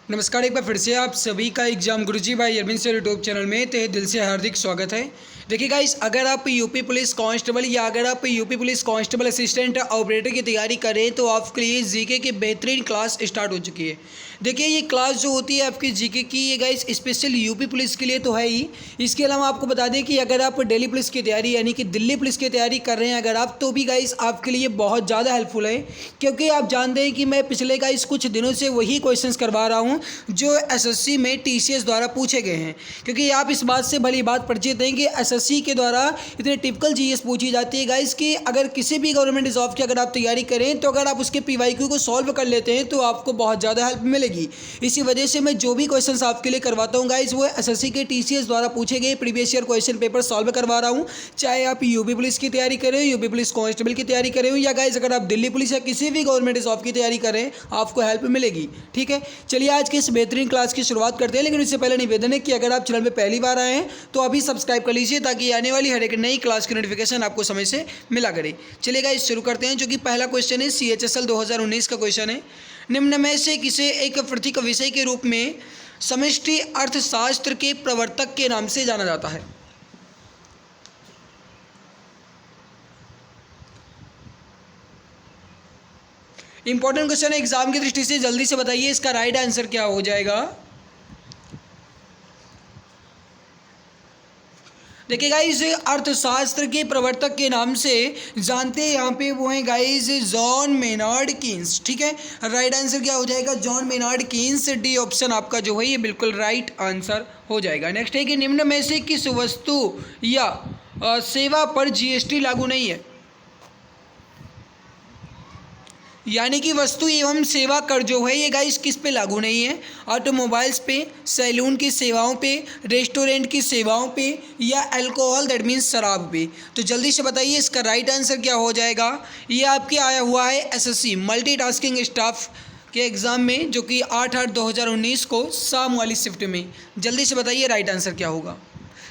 नमस्कार। एक बार फिर से आप सभी का एग्जाम गुरुजी भाई अरविंद सर यूट्यूब चैनल में तहे दिल से हार्दिक स्वागत है। देखिए गाइस, अगर आप यूपी पुलिस कांस्टेबल या अगर आप UP police constable assistant operator की तैयारी करें तो आपके लिए जीके की बेहतरीन क्लास स्टार्ट हो चुकी है। देखिए ये क्लास जो होती है आपकी जीके की, ये गाइस स्पेशल यूपी पुलिस के लिए तो है ही। इसके अलावा आपको बता दें कि अगर आप दिल्ली पुलिस की तैयारी यानी कि दिल्ली पुलिस की तैयारी कर रहे हैं अगर आप, तो भी गाइस आपके लिए बहुत ज़्यादा हेल्पफुल है। क्योंकि आप जानते हैं कि मैं पिछले गाइस कुछ दिनों से वही क्वेश्चंस करवा रहा हूँ जो एसएससी में टीसीएस द्वारा पूछे गए हैं। क्योंकि आप इस बात से भली बात परिचित हैं कि एसएससी के द्वारा इतने टिपिकल जीएस पूछी जाती है गाइस कि अगर किसी भी गवर्नमेंट जॉब की अगर आप तैयारी करें तो अगर आप उसके पीवाईक्यू को सॉल्व कर लेते हैं तो आपको बहुत ज़्यादा हेल्प मिलेगी। इसी वजह से मैं जो भी क्वेश्चंस आपके लिए करवाता हूँ गाइस वो एसएससी के टीसीएस द्वारा पूछे गए previous year question paper solve करवा रहा हूँ। चाहे आप यूपी पुलिस की तैयारी करें, यूपी पुलिस कांस्टेबल की तैयारी करें या गाइस अगर आप दिल्ली पुलिस या किसी भी गवर्नमेंट जॉब की तैयारी करें आपको हेल्प मिलेगी। ठीक है, चलिए आज के इस बेहतरीन क्लास की शुरुआत करते हैं। लेकिन इससे पहले निवेदन है कि अगर आप चैनल में पहली बार आए हैं तो अभी सब्सक्राइब कर लीजिए ताकि आने वाली हर एक नई क्लास की नोटिफिकेशन आपको समय से मिला करे। चलिए गाइस शुरू करते हैं, जो कि पहला क्वेश्चन है सीएचएसएल 2019 का क्वेश्चन है। निम्न में से किसे एक प्रतीक विषय के रूप में समष्टि अर्थशास्त्र के प्रवर्तक के नाम से जाना जाता है? इंपॉर्टेंट क्वेश्चन है एग्जाम की दृष्टि से, जल्दी से बताइए इसका राइट आंसर क्या हो जाएगा। देखिए गाइस, अर्थशास्त्र के प्रवर्तक के नाम से जानते हैं यहाँ पे वो हैं गाइस जॉन मेनार्ड कीन्स। ठीक है, राइट आंसर क्या हो जाएगा? John Maynard Keynes. D option आपका जो है ये बिल्कुल राइट आंसर हो जाएगा। नेक्स्ट है कि निम्न में से किस वस्तु या सेवा पर जीएसटी लागू नहीं है? यानी कि वस्तु एवं सेवा कर जो है ये गाइस किस पे लागू नहीं है? ऑटोमोबाइल्स पे, सैलून की सेवाओं पे, रेस्टोरेंट की सेवाओं पे या अल्कोहल दैट मीन्स शराब पे। तो जल्दी से बताइए इसका राइट आंसर क्या हो जाएगा। ये आपके आया हुआ है एसएससी मल्टीटास्किंग स्टाफ के एग्ज़ाम में, जो कि 8/8/2019 को शाम वाली शिफ्ट में। जल्दी से बताइए राइट आंसर क्या होगा।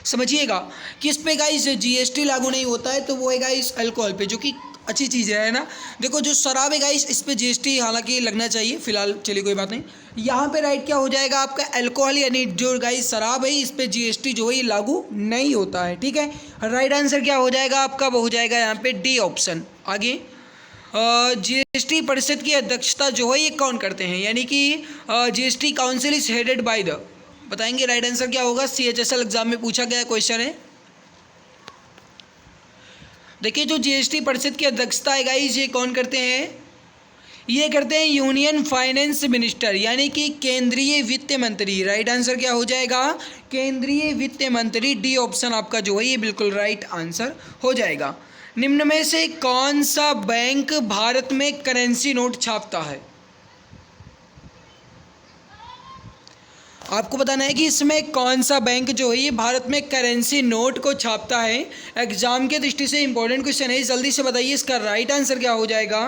समझिएगा, किस पे गाइस जीएसटी लागू नहीं होता है तो वो है गाइस अल्कोहल पे, जो कि अच्छी चीज़ है ना। देखो जो शराब है गाइस इस पे जीएसटी हालांकि लगना चाहिए फिलहाल, चलिए कोई बात नहीं। यहाँ पे राइट क्या हो जाएगा आपका? अल्कोहल यानी जो गाइस शराब है इस पे जीएसटी जो है ये लागू नहीं होता है। ठीक है, राइट आंसर क्या हो जाएगा आपका? वो हो जाएगा यहाँ पे डी ऑप्शन। आगे जीएसटी परिषद की अध्यक्षता जो है ये कौन करते हैं? यानी कि GST council is headed by the, बताएंगे राइट आंसर क्या होगा। सीएचएसएल एग्जाम में पूछा गया क्वेश्चन है। देखिए जो जीएसटी परिषद की अध्यक्षता है गाइस ये कौन करते हैं? ये करते हैं यूनियन फाइनेंस मिनिस्टर यानी कि केंद्रीय वित्त मंत्री। राइट आंसर क्या हो जाएगा? केंद्रीय वित्त मंत्री। डी ऑप्शन आपका जो है ये बिल्कुल राइट आंसर हो जाएगा। निम्न में से कौन सा बैंक भारत में करेंसी नोट छापता है? आपको बताना है कि इसमें कौन सा बैंक जो है ये भारत में करेंसी नोट को छापता है। एग्जाम के दृष्टि से इंपॉर्टेंट क्वेश्चन है, जल्दी से बताइए इसका राइट आंसर क्या हो जाएगा।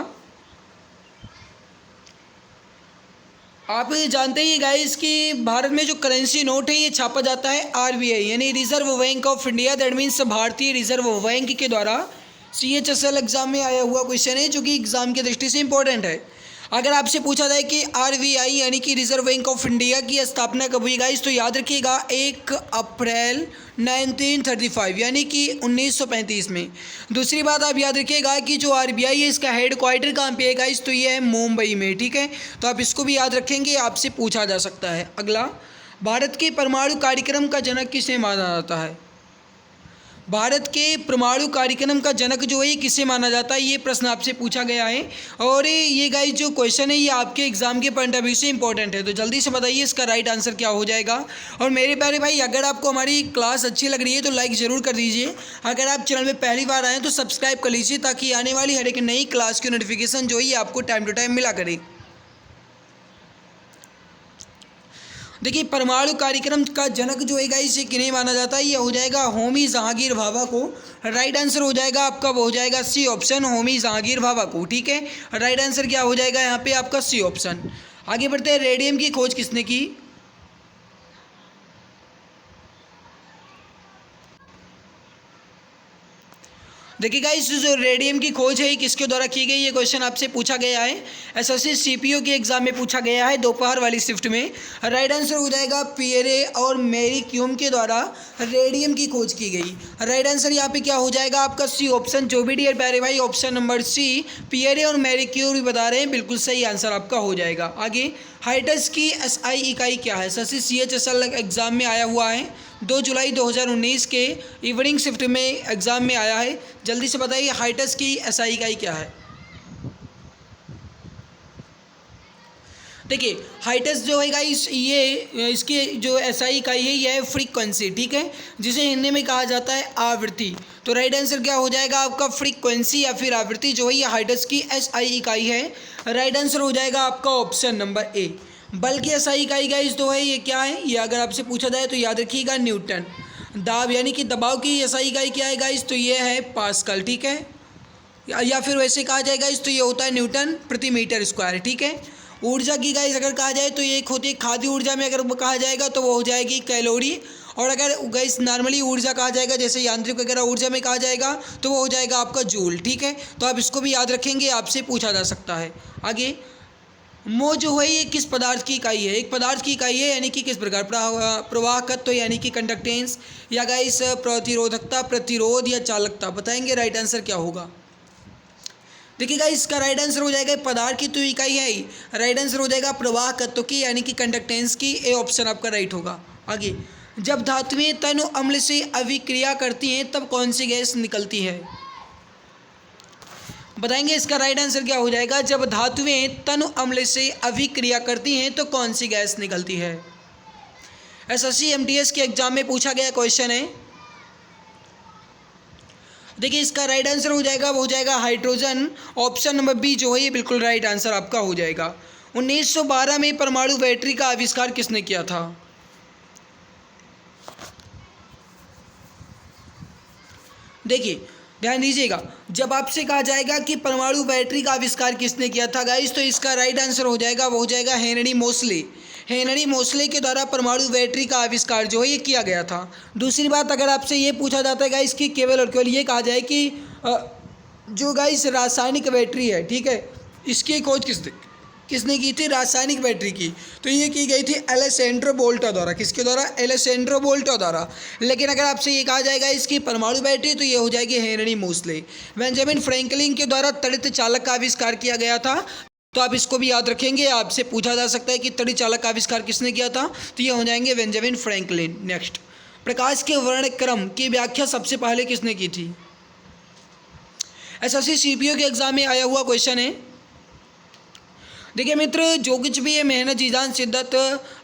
आप ये जानते ही गाइस कि भारत में जो करेंसी नोट है ये छापा जाता है आरबीआई यानी reserve bank of India, that means भारतीय रिजर्व बैंक के द्वारा। सीएचएसएल एग्जाम में आया हुआ क्वेश्चन है जो कि एग्जाम की दृष्टि से इंपॉर्टेंट है। अगर आपसे पूछा जाए कि आरबीआई यानी कि रिजर्व बैंक ऑफ इंडिया की स्थापना कब हुई गाइस, तो याद रखिएगा 1 अप्रैल 1935 यानी कि 1935 में। दूसरी बात आप याद रखिएगा कि जो आरबीआई है इसका हेड क्वार्टर कहाँ पे है गाइस, तो ये है मुंबई में। ठीक है, तो आप इसको भी याद रखेंगे, आपसे पूछा जा सकता है। अगला, भारत के परमाणु कार्यक्रम का जनक किसे माना जाता है? भारत के परमाणु कार्यक्रम का जनक जो है ये किसे माना जाता है, ये प्रश्न आपसे पूछा गया है। और ये गाइस जो क्वेश्चन है ये आपके एग्जाम के पॉइंट ऑफ व्यू से इंपॉर्टेंट है। तो जल्दी से बताइए इसका राइट आंसर क्या हो जाएगा। और मेरे प्यारे भाई, अगर आपको हमारी क्लास अच्छी लग रही है तो लाइक ज़रूर कर दीजिए। अगर आप चैनल में पहली बार आएँ तो सब्सक्राइब कर लीजिए ताकि आने वाली हर एक नई क्लास की नोटिफिकेशन जो है ये आपको टाइम टू टाइम मिला करे। देखिए परमाणु कार्यक्रम का जनक जो है गाइस ये किन्हें माना जाता है, ये हो जाएगा होमी जहांगीर भाभा को। राइट आंसर हो जाएगा आपका, वो हो जाएगा सी ऑप्शन, होमी जहांगीर भाभा को। ठीक है, राइट आंसर क्या हो जाएगा यहाँ पे आपका? C option. आगे बढ़ते हैं, रेडियम की खोज किसने की? देखिए गाइस, जो रेडियम की खोज है ये किसके द्वारा की गई, ये क्वेश्चन आपसे पूछा गया है। एसएससी सीपीओ के एग्जाम में पूछा गया है दोपहर वाली शिफ्ट में। राइट आंसर हो जाएगा पियरे और मैरी क्यूम के द्वारा रेडियम की खोज की गई। राइट आंसर यहाँ पे क्या हो जाएगा आपका सी ऑप्शन, जो भी डियर प्यारे भाई ऑप्शन नंबर सी पियरे और मैरी क्यूम बता रहे हैं, बिल्कुल सही आंसर आपका हो जाएगा। आगे, हाइटस की एसआई इकाई क्या है। एसएससी सीएचएसएल एग्जाम में आया हुआ है, 2 जुलाई 2019 के इवनिंग शिफ्ट में एग्जाम में आया है। जल्दी से बताइए हाइटस की एसआई इकाई क्या है। देखिए हाइटस जो है गाइस, ये इसकी जो एसआई इकाई है यह है फ्रीक्वेंसी, ठीक है, जिसे हिंदी में कहा जाता है आवृत्ति। तो राइट आंसर क्या हो जाएगा आपका फ्रीक्वेंसी या फिर आवृत्ति जो है ये हाइटस की एसआई इकाई है। राइट आंसर हो जाएगा आपका ऑप्शन नंबर ए। बल की एसआई इकाई गाइस जो है ये क्या है, ये अगर आपसे पूछा जाए तो याद रखिएगा न्यूटन। दाब यानी कि दबाव की एसआई इकाई क्या है गाइस, तो ये है पास्कल, ठीक है, या फिर वैसे कहा जाएगा इस तो ये होता है न्यूटन प्रति मीटर स्क्वायर, ठीक है। ऊर्जा की गाइस अगर कहा जाए तो ये एक होती है खाद्य ऊर्जा में अगर कहा जाएगा तो वो हो जाएगी कैलोरी, और अगर गाइस नॉर्मली ऊर्जा कहा जाएगा जैसे यांत्रिक वगैरह ऊर्जा में कहा जाएगा तो वो हो जाएगा आपका जूल, ठीक है। तो आप इसको भी याद रखेंगे, आपसे पूछा जा सकता है। आगे, मो जो है ये किस पदार्थ की इकाई है। एक पदार्थ की इकाई है यानी कि किस प्रकार, प्रवाहकत्व यानी कि कंडक्टेंस, या गाइस प्रतिरोधकता, प्रतिरोध या चालकता, बताएंगे राइट आंसर क्या होगा। देखिएगा इसका राइट आंसर हो जाएगा पदार्थ की तो इकाई है ही, राइट आंसर हो जाएगा प्रवाहकत्व की यानी कि कंडक्टेंस की, ए ऑप्शन आपका राइट होगा। आगे, जब धातुएं तनु अम्ल से अभिक्रिया करती हैं तब कौन सी गैस निकलती है, बताएंगे इसका राइट आंसर क्या हो जाएगा। जब धातुएं तनु अम्ल से अभिक्रिया करती हैं तो कौन सी गैस निकलती है। एसएससी एमटीएस के एग्जाम में पूछा गया क्वेश्चन है। देखिए इसका राइट आंसर हो जाएगा, वो हो जाएगा हाइड्रोजन, ऑप्शन नंबर बी जो है ये बिल्कुल राइट आंसर आपका हो जाएगा। 1912 में परमाणु बैटरी का आविष्कार किसने किया था। देखिए ध्यान दीजिएगा, जब आपसे कहा जाएगा कि परमाणु बैटरी का आविष्कार किसने किया था गाइस, तो इसका राइट आंसर हो जाएगा, वो हो जाएगा हेनरी मोसले। हेनरी मोसले के द्वारा परमाणु बैटरी का आविष्कार जो है ये किया गया था। दूसरी बात, अगर आपसे ये पूछा जाता है गाइस कि केवल और केवल ये कहा जाए कि जो गाइस रासायनिक बैटरी है, ठीक है, इसकी खोज किसने की थी, रासायनिक बैटरी की, तो ये की गई थी एलेसेंड्रो वोल्टा द्वारा। किसके द्वारा, एलेसेंड्रो वोल्टा द्वारा। लेकिन अगर आपसे ये कहा जाएगा इसकी परमाणु बैटरी तो ये हो जाएगी हेनरी मोसले। बेंजामिन फ्रैंकलिन के द्वारा तड़ित चालक का आविष्कार किया गया था, तो आप इसको भी याद रखेंगे, आपसे पूछा जा सकता है कि तड़ित चालक का आविष्कार किसने किया था, तो ये हो जाएंगे बेंजामिन फ्रैंकलिन। नेक्स्ट, प्रकाश के वर्णक्रम की व्याख्या सबसे पहले किसने की थी। एसएससी सीपीओ के एग्जाम में आया हुआ क्वेश्चन है। देखिए मित्र, जो कुछ भी है मेहनत जीजान शिद्दत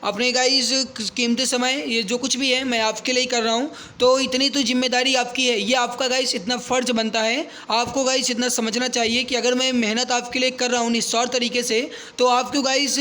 अपने गाइस कीमती समय, ये जो कुछ भी है मैं आपके लिए ही कर रहा हूँ, तो इतनी तो जिम्मेदारी आपकी है, ये आपका गाइस इतना फ़र्ज बनता है, आपको गाइस इतना समझना चाहिए कि अगर मैं मेहनत आपके लिए कर रहा हूँ निस्वार्थ तरीके से, तो आपको गाइस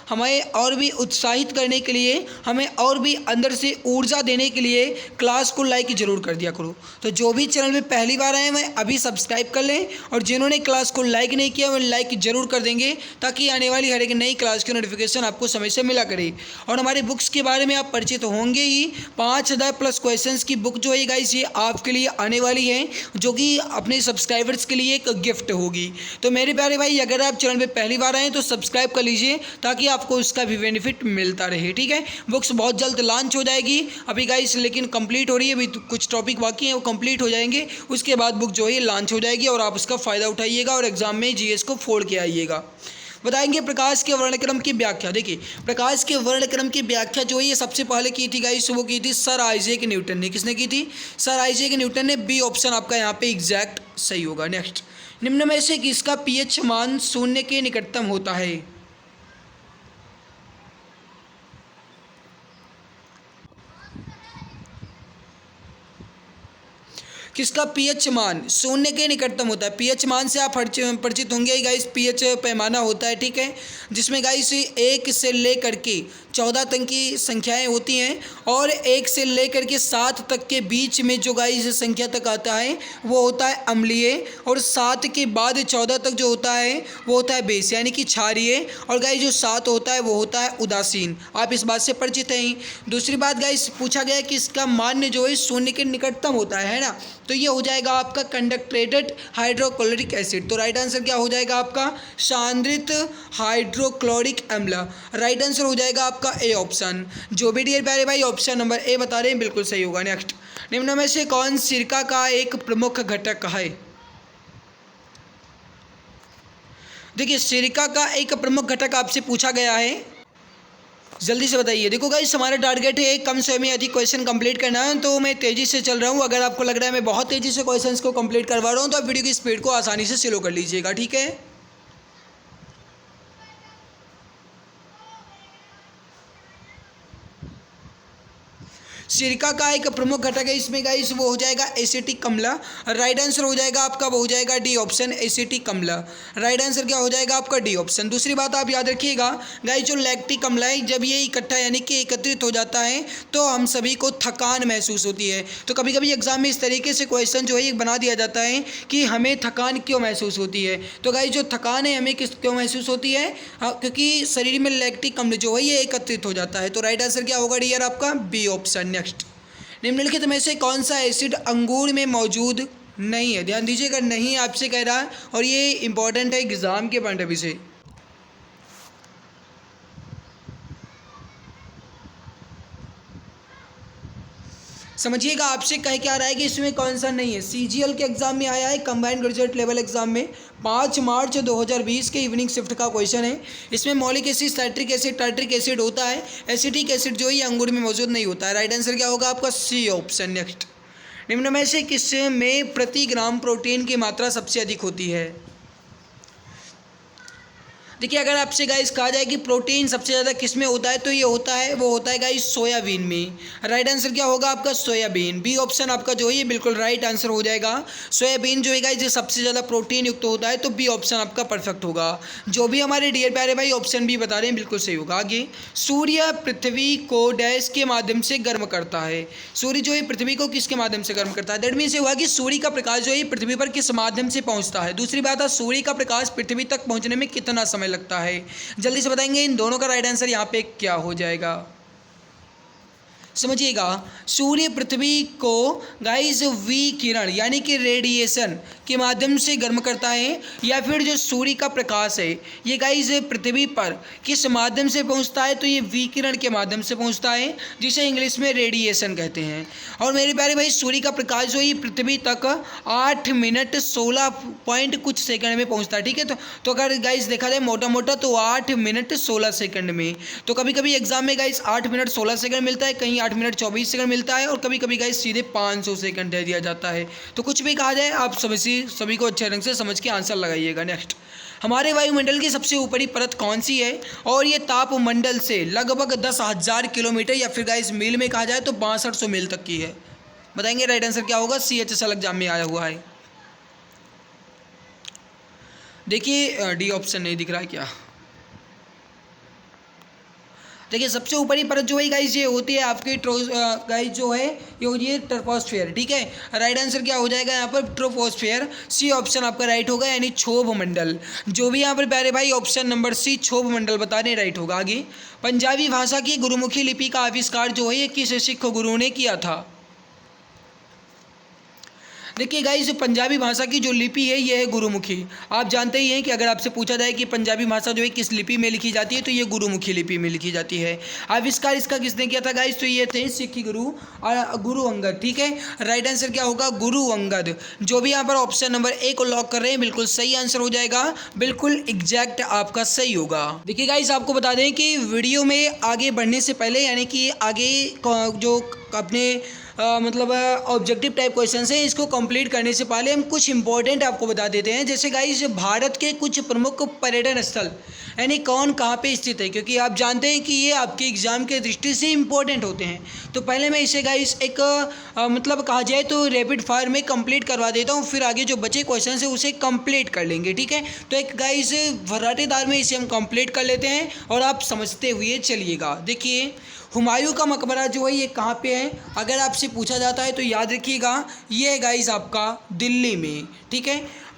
हमें और भी उत्साहित करने के लिए, हमें और भी अंदर से ऊर्जा देने के लिए क्लास को लाइक ज़रूर कर दिया करो। तो जो भी चैनल में पहली बार आए हैं अभी सब्सक्राइब कर लें, और जिन्होंने क्लास को लाइक नहीं किया वो लाइक ज़रूर कर देंगे, ताकि आने वाली हर एक नई क्लास की नोटिफिकेशन आपको समय से मिला करे। और हमारी बुक्स के बारे में आप परिचित होंगे ही, 5000 प्लस क्वेश्चंस की बुक जो है गाइस ये आपके लिए आने वाली है, जो कि अपने सब्सक्राइबर्स के लिए एक गिफ्ट होगी। तो मेरे प्यारे भाई, अगर आप चैनल पे पहली बार आए तो सब्सक्राइब कर लीजिए, ताकि आपको उसका भी बेनिफिट मिलता रहे, ठीक है। बुक्स बहुत जल्द लॉन्च हो जाएगी अभी गाइस, लेकिन कंप्लीट हो रही है, अभी कुछ टॉपिक बाकी हैं वो कंप्लीट हो जाएंगे, उसके बाद बुक जो है लॉन्च हो जाएगी, और आप उसका फ़ायदा उठाइएगा और एग्जाम में जीएस को फोड़ के आइएगा। बताएंगे प्रकाश के वर्णक्रम की व्याख्या। देखिए प्रकाश के वर्णक्रम की व्याख्या जो है ये सबसे पहले की थी गाइस, वो की थी सर आइजैक न्यूटन ने। किसने की थी, सर आइजैक न्यूटन ने। बी ऑप्शन आपका यहाँ पे एग्जैक्ट सही होगा। नेक्स्ट, निम्न में से किसका पीएच मान 0 के निकटतम होता है। किसका पीएच मान 0 के निकटतम होता है। पीएच मान से आप परिचित होंगे गाइस, पीएच पैमाना होता है, ठीक है, जिसमें गाइस 1 से लेकर के 14 तक की संख्याएं होती हैं, और 1 से लेकर के 7 तक के बीच में जो गाइस संख्या तक आता है वो होता है अम्लीय, और 7 के बाद 14 तक जो होता है वो होता है बेस यानी कि क्षारीय, और गाइस जो 7 होता है वो होता है उदासीन। आप इस बात से परिचित हैं ही। दूसरी बात गाइस, पूछा गया कि इसका मान जो है 0 के निकटतम होता है ना, तो तो ये हो जाएगा आपका कंडक्ट्रेटेड हाइड्रोक्लोरिक एसिड। तो राइट आंसर क्या हो जाएगा आपका सांद्रित हाइड्रोक्लोरिक अम्ल। राइट आंसर हो जाएगा आपका ए ऑप्शन। जो भी डियर प्यारे भाई ऑप्शन नंबर ए बता रहे हैं बिल्कुल सही होगा। नेक्स्ट, निम्न में से कौन सिरका का एक प्रमुख घटक है? देखिए सिरका का एक प्रमुख घटक आपसे पूछा गया है, जल्दी से बताइए। देखो गाइस हमारा टारगेट है कम समय में अधिक क्वेश्चन कंप्लीट करना है, तो मैं तेज़ी से चल रहा हूँ। अगर आपको लग रहा है मैं बहुत तेज़ी से क्वेश्चंस को कंप्लीट करवा रहा हूँ तो आप वीडियो की स्पीड को आसानी से स्लो कर लीजिएगा, ठीक है। सिरका का एक प्रमुख घटक है इसमें गाइस, वो हो जाएगा एसिटिक अम्ल। राइट आंसर हो जाएगा आपका, वो हो जाएगा डी ऑप्शन एसिटिक अम्ल। राइट आंसर क्या हो जाएगा आपका? D option. दूसरी बात आप याद रखिएगा गाइस, जो लैक्टिक अम्ल है जब ये इकट्ठा यानी कि एकत्रित हो जाता है तो हम सभी को थकान महसूस होती है। तो कभी कभी एग्जाम में इस तरीके से क्वेश्चन जो है ये बना दिया जाता है कि हमें थकान क्यों महसूस होती है। तो गाइस जो थकान है हमें किस क्यों महसूस होती है? क्योंकि शरीर में लैक्टिक अम्ल जो है ये एकत्रित हो जाता है। तो राइट आंसर क्या होगा डियर आपका? B option. नेक्स्ट, निम्नलिखित में से कौन सा एसिड अंगूर में मौजूद नहीं है? ध्यान दीजिएगा, नहीं आपसे कह रहा है और ये इंपॉर्टेंट है एग्जाम के पॉइंट ऑफ व्यू से। समझिएगा आपसे कह क्या रहा है कि इसमें कौन सा नहीं है। सीजीएल के एग्जाम में आया है, कंबाइंड ग्रेजुएट लेवल एग्जाम में 5 मार्च 2020 के इवनिंग शिफ्ट का क्वेश्चन है। इसमें मौलिक acid, citric acid, tartaric acid होता है। एसिटिक एसिड जो है अंगूर में मौजूद नहीं होता है। राइट आंसर क्या होगा आपका? C option. नेक्स्ट, निम्न में से किस में प्रति ग्राम प्रोटीन की मात्रा सबसे अधिक होती है? देखिए अगर आपसे गाइस कहा जाए कि प्रोटीन सबसे ज़्यादा किस में होता है तो ये होता है, वो होता है गाइस सोयाबीन में। राइट आंसर क्या होगा आपका? सोयाबीन। बी ऑप्शन आपका जो है ये बिल्कुल राइट आंसर हो जाएगा। सोयाबीन जो है गाइस ये सबसे ज़्यादा प्रोटीन युक्त होता है, तो बी ऑप्शन आपका परफेक्ट होगा। जो भी हमारे डियर प्यारे भाई ऑप्शन बी बता रहे हैं बिल्कुल सही होगा। आगे, सूर्य पृथ्वी को डैश के माध्यम से गर्म करता है। सूर्य जो है पृथ्वी को किसके माध्यम से गर्म करता है? दैट मीन्स ये हुआ कि सूर्य का प्रकाश जो है पृथ्वी पर किस माध्यम से पहुँचता है। दूसरी बात है सूर्य का प्रकाश पृथ्वी तक पहुँचने में कितना समय लगता है? जल्दी से बताएंगे इन दोनों का राइट आंसर यहाँ पे क्या हो जाएगा। समझिएगा, सूर्य पृथ्वी को गाइस विकिरण यानी कि रेडिएशन के माध्यम से गर्म करता है, या फिर जो सूर्य का प्रकाश है ये गाइस पृथ्वी पर किस माध्यम से पहुंचता है? तो ये विकिरण के माध्यम से पहुंचता है, जिसे इंग्लिश में रेडिएशन कहते हैं। और मेरे प्यारे भाई सूर्य का प्रकाश जो है पृथ्वी तक 8 मिनट 16 पॉइंट कुछ सेकंड में पहुँचता है, ठीक है। तो अगर गाइस देखा जाए मोटा मोटा तो 8 मिनट 16 सेकंड में। तो कभी कभी एग्जाम में गाइस 8 मिनट 16 सेकंड मिलता है, कहीं 8 मिनट 24 सेकंड मिलता है, और कभी कभी गाइस सीधे 500 सेकंड दे दिया जाता है। तो कुछ भी कहा जाए आप सभी को अच्छे ढंग से समझ के आंसर लगाइएगा। नेक्स्ट, हमारे वायुमंडल की सबसे ऊपरी परत कौन सी है? और ये तापमंडल से लगभग 10,000 किलोमीटर या फिर गाइस मील में कहा जाए तो 6200 मील तक की है। बताएंगे राइट आंसर क्या होगा? CHSL एग्जाम में आया हुआ है। देखिए डी ऑप्शन नहीं दिख रहा है क्या? देखिए सबसे ऊपरी परत जो है गाइस ये होती है आपकी गाइस जो है ये होती है ट्रोपोस्फियर, ठीक है। राइट आंसर क्या हो जाएगा यहाँ पर? ट्रोपोस्फियर। सी ऑप्शन आपका राइट होगा, यानी क्षोभ मंडल। जो भी यहाँ पर प्यारे भाई ऑप्शन नंबर सी क्षोभ मंडल बता रहे राइट होगा। आगे, पंजाबी भाषा की गुरुमुखी लिपि का आविष्कार जो है ये किस सिख गुरु ने किया था? देखिए गाइस पंजाबी भाषा की जो लिपि है ये है गुरुमुखी। आप जानते ही हैं कि अगर आपसे पूछा जाए कि पंजाबी भाषा जो है किस लिपि में लिखी जाती है तो ये गुरुमुखी लिपि में लिखी जाती है। आविष्कार इसका किसने किया था गाइस? तो ये थे सिख गुरु गुरु अंगद, ठीक है। राइट आंसर क्या होगा? गुरु अंगद। जो भी यहाँ पर ऑप्शन नंबर ए को लॉक कर रहे हैं बिल्कुल सही आंसर हो जाएगा, बिल्कुल एग्जैक्ट आपका सही होगा। देखिए गाइस आपको बता दें कि वीडियो में आगे बढ़ने से पहले यानी कि आगे जो अपने मतलब ऑब्जेक्टिव टाइप क्वेश्चन है इसको कंप्लीट करने से पहले हम कुछ इंपॉर्टेंट आपको बता देते हैं। जैसे गाइस भारत के कुछ प्रमुख पर्यटन स्थल यानी कौन कहाँ पे स्थित है, क्योंकि आप जानते हैं कि ये आपके एग्जाम के दृष्टि से इंपॉर्टेंट होते हैं। तो पहले मैं इसे गाइस एक मतलब कहा जाए तो रैपिड फायर में कंप्लीट करवा देता हूँ, फिर आगे जो बचे क्वेश्चन है उसे कंप्लीट कर लेंगे, ठीक है। तो एक गाइस वराटेदार में इसे हम कंप्लीट कर लेते हैं और आप समझते हुए चलिएगा। देखिए हुमायूं का मकबरा जो है ये कहाँ पे है? अगर आपसे पूछा जाता है तो याद रखिएगा ये है गाइस आपका दिल्ली में, ठीक है।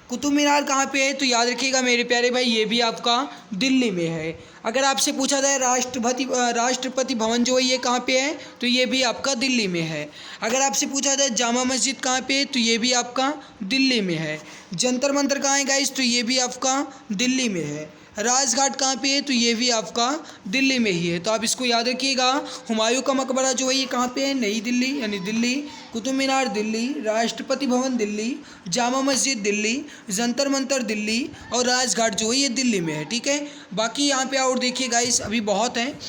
कुतुब मीनार कहाँ पे है? तो याद रखिएगा मेरे प्यारे भाई, ये भी आपका दिल्ली में है। अगर आपसे पूछा जाए राष्ट्रपति भवन जो है ये कहाँ पे है? तो ये भी आपका दिल्ली में है। अगर आपसे पूछा जाए जामा मस्जिद कहाँ पे है? तो ये भी आपका दिल्ली में है। जंतर मंतर कहाँ है गाइस? तो ये भी आपका दिल्ली में है। राजघाट कहाँ पे है? तो ये भी आपका दिल्ली में ही है। तो आप इसको याद रखिएगा। हुमायूं का मकबरा जो है ये कहाँ पे है? नई दिल्ली यानी दिल्ली। कुतुब मीनार दिल्ली, राष्ट्रपति भवन दिल्ली, जामा मस्जिद दिल्ली, जंतर मंतर दिल्ली और राजघाट जो है ये दिल्ली में है। ठीक है, बाकी यहाँ पे और देखिए गाइस, अभी बहुत हैं।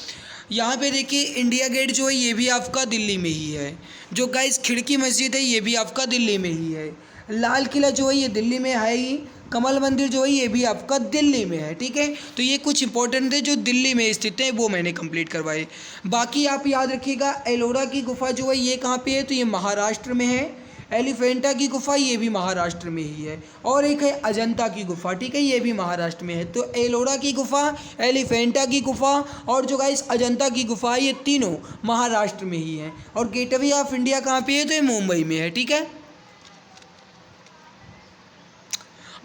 यहाँ पे देखिए इंडिया गेट जो है ये भी आपका दिल्ली में ही है। जो गाइस खिड़की मस्जिद है ये भी आपका दिल्ली में ही है। लाल किला जो है ये दिल्ली में है ही। कमल मंदिर जो है ये भी आपका दिल्ली में है। ठीक है, तो ये कुछ इंपॉर्टेंट थे जो दिल्ली में स्थित है, वो मैंने कंप्लीट करवाए। बाकी आप याद रखिएगा एलोरा की गुफा जो है ये कहाँ पे है? तो ये महाराष्ट्र में है। एलिफेंटा की गुफा ये भी महाराष्ट्र में ही है। और एक है अजंता की गुफा, ठीक है, ये भी महाराष्ट्र में है। तो एलोरा की गुफा, एलिफेंटा की गुफा और जो गाइस अजंता की गुफा, ये तीनों महाराष्ट्र में ही हैं। और गेटवे ऑफ इंडिया कहाँ पे है? तो ये मुंबई में है। ठीक है,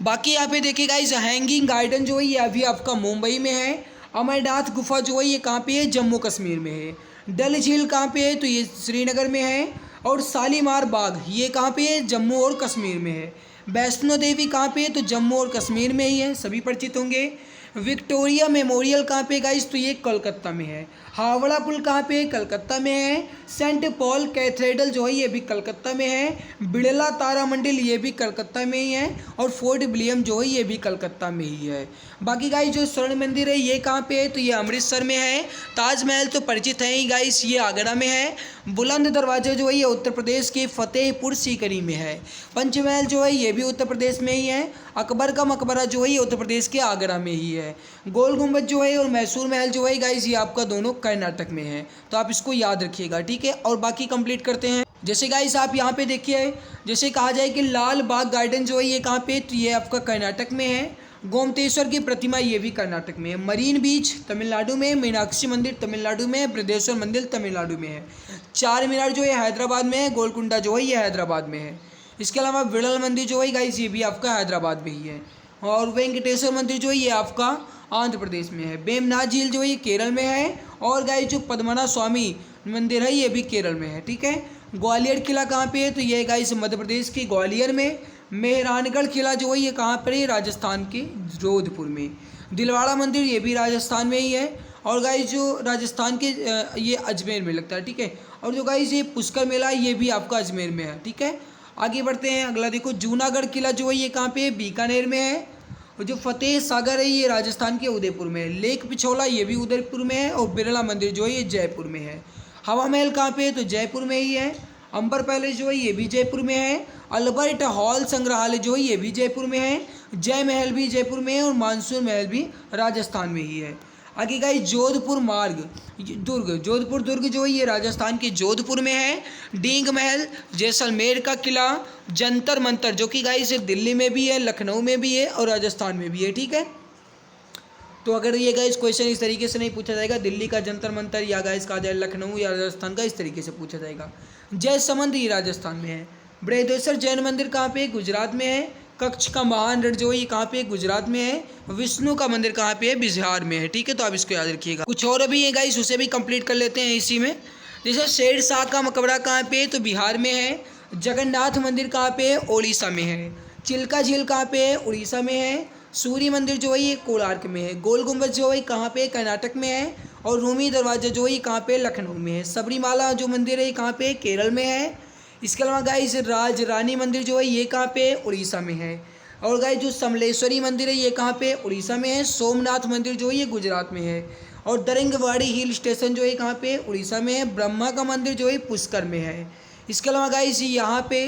बाकी यहाँ पे देखिए गाइस हैंगिंग गार्डन जो है ये अभी आपका मुंबई में है। अमरनाथ गुफा जो है ये कहाँ पे है? जम्मू कश्मीर में है। डल झील कहाँ पे है? तो ये श्रीनगर में है। और शालीमार बाग ये कहाँ पे है? जम्मू और कश्मीर में है। वैष्णो देवी कहाँ पे है? तो जम्मू और कश्मीर में ही है, सभी परिचित होंगे। विक्टोरिया मेमोरियल कहाँ पे गाइस? तो ये कोलकाता में है। हावड़ा पुल कहाँ पे है? कलकत्ता में है। सेंट पॉल कैथेड्रल जो है ये भी कलकत्ता में है। बिड़ला तारा मंदिर ये भी कलकत्ता में ही है। और फोर्ट विलियम जो है ये भी कलकत्ता में ही है। बाकी गाइस जो स्वर्ण मंदिर है ये कहाँ पे है? तो ये अमृतसर में है। ताजमहल तो परिचित है ही गाइस, ये आगरा में है। बुलंद दरवाजा जो है ये उत्तर प्रदेश के फतेहपुर सीकरी में है। पंचमहल जो है ये भी उत्तर प्रदेश में ही है। अकबर का मकबरा जो है ये उत्तर प्रदेश के आगरा में ही है। गोल गुंबद जो है और मैसूर महल जो है गाइस ये आपका दोनों कर्नाटक में है। तो आप इसको याद रखिएगा। ठीक है, और बाकी कंप्लीट करते हैं। जैसे गाइस आप यहाँ पे देखिए, जैसे कहा जाए कि लाल बाग गार्डन जो है ये कहाँ पे? तो ये आपका कर्नाटक में है। गोमतेश्वर की प्रतिमा ये भी कर्नाटक में है। मरीन बीच तमिलनाडु में, मीनाक्षी मंदिर तमिलनाडु में, बृहदेश्वर मंदिर तमिलनाडु में है। चार मीनार जो है हैदराबाद में है। गोलकुंडा जो है ये हैदराबाद में है। इसके अलावा विरल मंदिर जो है गाइस ये भी आपका हैदराबाद में ही है। और वेंकटेश्वर मंदिर जो है ये आपका आंध्र प्रदेश में है। बेमनाथ झील जो है ये केरल में है। और गाइस जो पद्मनाभ स्वामी मंदिर है ये भी केरल में है। ठीक है, ग्वालियर किला कहाँ पे है? तो ये गाइस मध्य प्रदेश के ग्वालियर में। मेहरानगढ़ किला जो है ये कहाँ पर है? राजस्थान के जोधपुर में। दिलवाड़ा मंदिर ये भी राजस्थान में ही है। और गाइस जो राजस्थान के ये अजमेर में लगता है। ठीक है, और जो गाइस ये पुष्कर मेला ये भी आपका अजमेर में है। ठीक है, आगे बढ़ते हैं। अगला देखो, जूनागढ़ किला जो है ये कहाँ पे है? बीकानेर में है। और जो फतेह सागर है ये राजस्थान के उदयपुर में है। लेक पिछोला ये भी उदयपुर में है। और बिरला मंदिर जो है ये जयपुर में है। हवा महल कहाँ पे है? तो जयपुर में ही है। अंबर पैलेस जो है ये भी जयपुर में है। अल्बर्ट हॉल संग्रहालय जो है ये भी जयपुर में है। जय महल भी जयपुर में है। और मानसून महल भी राजस्थान में ही है। आगे गाइस जोधपुर मार्ग जोधपुर दुर्ग जो है ये राजस्थान के जोधपुर में है। डींग महल, जैसलमेर का किला, जंतर मंतर जो कि गाइस दिल्ली में भी है, लखनऊ में भी है और राजस्थान में भी है। ठीक है, तो अगर ये गाइस क्वेश्चन इस तरीके से नहीं पूछा जाएगा, दिल्ली का जंतर मंतर या गाइस कहा जाए लखनऊ या राजस्थान का, इस तरीके से पूछा जाएगा। जयसमंद ये राजस्थान में है। बृहदेश्वर जैन मंदिर कहाँ पे? गुजरात में है। कच्छ का महान रण जो है ये कहाँ पे? गुजरात में है। विष्णु का मंदिर कहाँ पे है? बिहार में है। ठीक है, तो आप इसको याद रखिएगा। कुछ और अभी है गाइस, उसे भी कंप्लीट कर लेते हैं इसी में। जैसे शेरशाह का मकबरा कहाँ पे है? तो बिहार में है। जगन्नाथ मंदिर कहाँ पे है? ओडिशा में है। चिल्का झील कहाँ पे है? उड़ीसा में है। सूर्य मंदिर जो है ये कोणार्क में है। गोल गुंबद जो है कहाँ पे? कर्नाटक में है। और रूमी दरवाजा जो है कहाँ पे? लखनऊ में है। सबरीमाला जो मंदिर है कहाँ पे? केरल में है। इसके अलावा गाइस राज रानी मंदिर जो है ये कहाँ पे? उड़ीसा में है। और गाइस जो समलेश्वरी मंदिर है ये कहाँ पे? उड़ीसा में है। सोमनाथ मंदिर जो है ये गुजरात में है। और दरिंगवाड़ी हिल स्टेशन जो है कहाँ पे? उड़ीसा में है। ब्रह्मा का मंदिर जो है पुष्कर में है। इसके अलावा गाइस यहाँ पे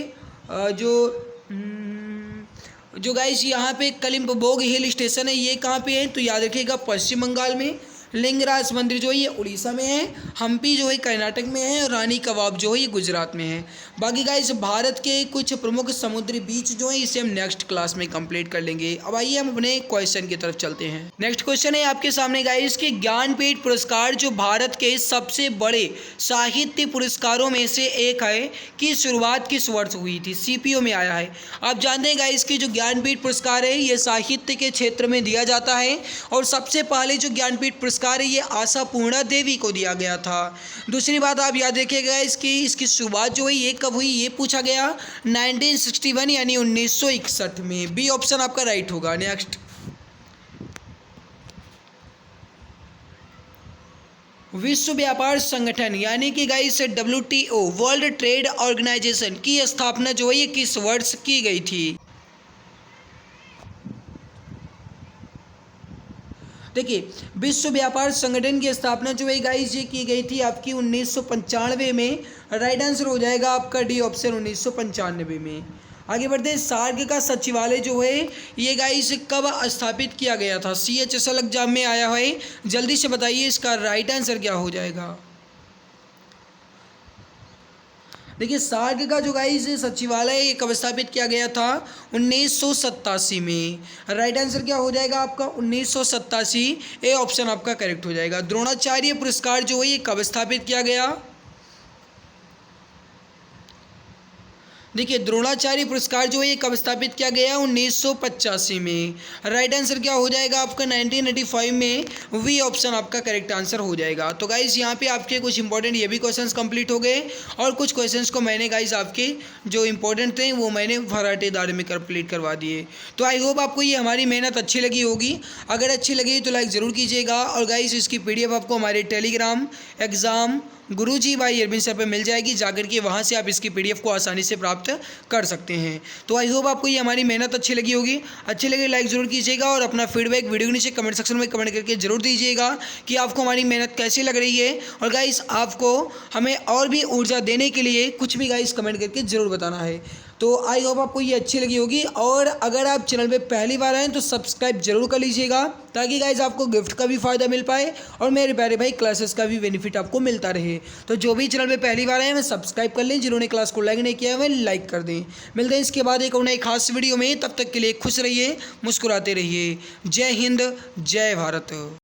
जो गाइस यहाँ पे कलिम्पोंग हिल स्टेशन है ये कहाँ पे है? तो याद रखिएगा पश्चिम बंगाल में। लिंगराज मंदिर जो है ये उड़ीसा में है, हम्पी जो है कर्नाटक में है और रानी कबाब जो है ये गुजरात में है। बाकी गाइस भारत के कुछ प्रमुख समुद्री बीच जो है इसे हम नेक्स्ट क्लास में कंप्लीट कर लेंगे। अब आइए हम अपने क्वेश्चन की तरफ चलते हैं। नेक्स्ट क्वेश्चन है आपके सामने गाइस कि ज्ञानपीठ पुरस्कार जो भारत के सबसे बड़े साहित्य पुरस्कारों में से एक है की शुरुआत किस वर्ष हुई थी? सीपीओ में आया है। आप जानते हैं गाइस कि जो ज्ञानपीठ पुरस्कार है ये साहित्य के क्षेत्र में दिया जाता है और सबसे पहले जो ज्ञानपीठ पुरस्कार है ये आशापूर्णा देवी को दिया गया था। दूसरी बात आप याद रखिएगा इसकी शुरुआत जो है ये कब हुई ये पूछा गया 1961 यानी 1961 में। बी ऑप्शन आपका राइट होगा। नेक्स्ट, विश्व व्यापार संगठन यानी कि guys WTO world trade organisation की स्थापना जो है ये किस वर्ष की गई थी? देखिए विश्व व्यापार संगठन की स्थापना जो है गाइस ये की गई थी आपकी 1995 में। राइट आंसर हो जाएगा आपका डी ऑप्शन 1995 में। आगे बढ़ते हैं, सार्क का सचिवालय जो है ये गाइस कब स्थापित किया गया था? CHSL एग्जाम में आया है, जल्दी से बताइए इसका राइट आंसर क्या हो जाएगा। देखिए सार्क का जो गाइस सचिवालय ये कब स्थापित किया गया था? 1987 में। राइट आंसर क्या हो जाएगा आपका 1987। ए ऑप्शन आपका करेक्ट हो जाएगा। द्रोणाचार्य पुरस्कार जो है ये कब स्थापित किया गया? देखिए द्रोणाचार्य पुरस्कार जो है ये कब स्थापित किया गया? 1985 में। राइट आंसर क्या हो जाएगा आपका 1985 में। वी ऑप्शन आपका करेक्ट आंसर हो जाएगा। तो गाइस यहाँ पे आपके कुछ इंपॉर्टेंट ये भी क्वेश्चंस कंप्लीट हो गए और कुछ क्वेश्चंस को मैंने गाइस आपके जो इंपॉर्टेंट थे वो मैंने फराटेदार में कंप्लीट करवा दिए। तो आई होप आपको ये हमारी मेहनत अच्छी लगी होगी। अगर अच्छी लगी तो लाइक ज़रूर कीजिएगा और गाइस इसकी PDF आपको हमारे Telegram exam Guruji by Arvind sir पे मिल जाएगी। जाकर के वहाँ से आप इसकी PDF को आसानी से प्राप्त कर सकते हैं। तो आई होप आपको ये हमारी मेहनत अच्छी लगी होगी। अच्छी लगी लाइक ज़रूर कीजिएगा और अपना फीडबैक वीडियो के नीचे कमेंट सेक्शन में कमेंट करके ज़रूर दीजिएगा कि आपको हमारी मेहनत कैसी लग रही है। और गाइस आपको हमें और भी ऊर्जा देने के लिए कुछ भी गाइस कमेंट करके ज़रूर बताना है। तो आई होप आपको ये अच्छी लगी होगी और अगर आप चैनल पे पहली बार आएँ तो सब्सक्राइब जरूर कर लीजिएगा ताकि गाइस आपको गिफ्ट का भी फ़ायदा मिल पाए और मेरे प्यारे भाई क्लासेस का भी बेनिफिट आपको मिलता रहे। तो जो भी चैनल पे पहली बार आए मैं सब्सक्राइब कर लें, जिन्होंने क्लास को लाइक नहीं किया है वह लाइक कर दें। मिलते हैं इसके बाद एक और नई खास वीडियो में, तब तक के लिए खुश रहिए, मुस्कुराते रहिए। जय हिंद, जय भारत।